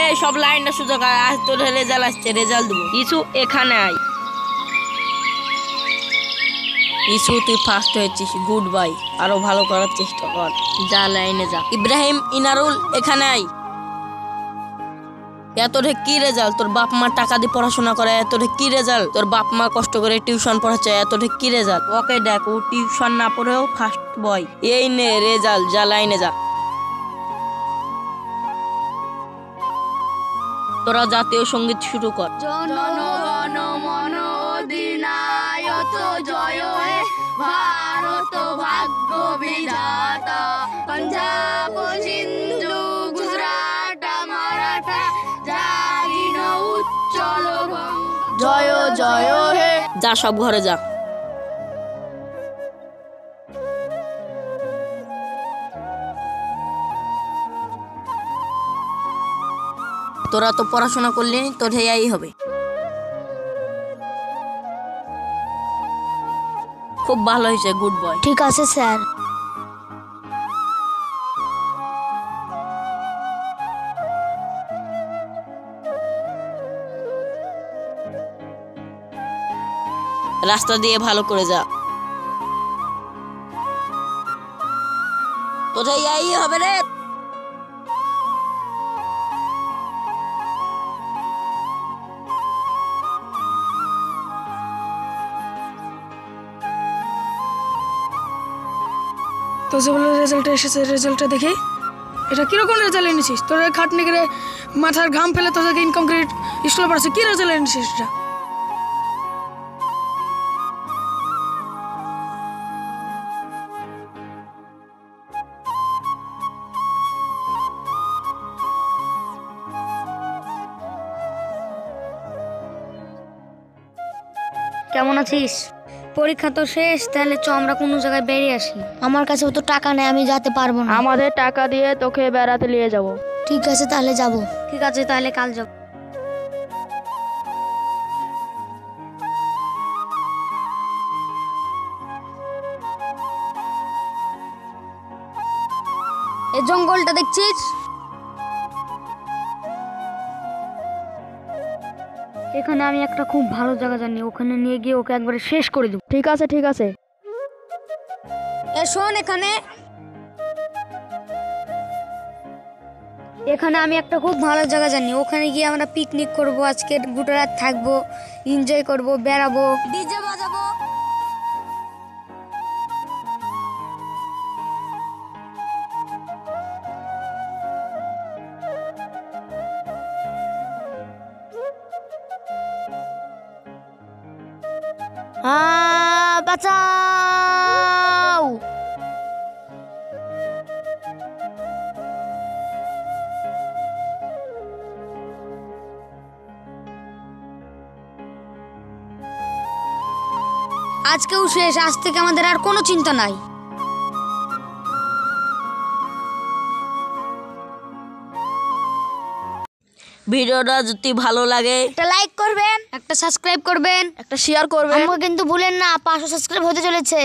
এই সব লাইনটা সুযোগ আজ তোর রেজাল্ট আসছে, রেজাল্ট দেবো। ইসু এখানে আয়। ইসু তুই ফার্স্ট হয়েছিস, গুড বাই, আরো ভালো করার চেষ্টা কর, যা লাইনে যা। ইব্রাহিম, ইনারুল এখানে আয়। এতটা কি রেজাল্ট? তোর বাপ মা টাকা দিয়ে পড়াশোনা করে, এতটা কি রেজাল্ট? তোর বাপ মা কষ্ট করে টিউশন পড়াচ্ছে, এতটা কি রেজাল্ট? ওকে দেখ, ও টিউশন না পড়েও ফার্স্ট বয়। এই নে রেজাল্ট, যা লাইনে যা। তোরা জাতীয় সঙ্গীত শুরু কর। জনগণ মন অধিনায়ক জয় হে ভারত ভাগ্য বিধাতা, পঞ্জাব সিন্ধু গুজরাট মারাঠা জাগিন উজ্জ্বল জয় জয় হে। যা সব ঘরে যা। তোরা তো পড়াশোনা করলি, তোর হেয়াই হবে। খুব ভালো হয়েছে, গুড বয়। ঠিক আছে স্যার। রাস্তা দিয়ে ভালো করে যা। তোর হেয়াই হবে রে। তো যে বলে রেজাল্ট এসেছে, রেজাল্টটা দেখি। এটা কিরকম রেজাল্ট এনেছিস? তোর খাটনি করে মাথার ঘাম ফেলে তোদেরকে ইনকাম করে স্কুলে পড়াচ্ছে, কি রেজাল্ট এনেছিস এটা? কেমন আছিস? পরীক্ষা তো শেষ, তাহলে চ আমরা কোনো জায়গায় বেরিয়ে আসি। আমার কাছে তো টাকা নেই, আমি যেতে পারবো না। আমাদের টাকা দিয়ে তোকে বেড়াতে নিয়ে যাব। ঠিক আছে তাহলে যাব। ঠিক আছে তাহলে কাল যাব। এই জঙ্গলটা দেখছিস? এখানে আমি একটা খুব ভালো জায়গা জানি, ওখানে নিয়ে গিয়ে ওকে একবারে শেষ করে দেব। ঠিক আছে ঠিক আছে। শোন, এখানে আমি একটা খুব ভালো জায়গা জানি, ওখানে গিয়ে আমরা পিকনিক করব, আজকে গোটা রাত থাকবো, এনজয় করব, বেড়াবো, ডিজে বাজাবো। বাঁচাও। আজকেও শেষ, আজ থেকে আমাদের আর কোনো চিন্তা নাই। ভিডিওটা যদি ভালো লাগে একটা লাইক করবেন, একটা সাবস্ক্রাইব করবেন, একটা শেয়ার করবেন। আমাকে কিন্তু ভুলেন না, 500 সাবস্ক্রাইব হতে চলেছে।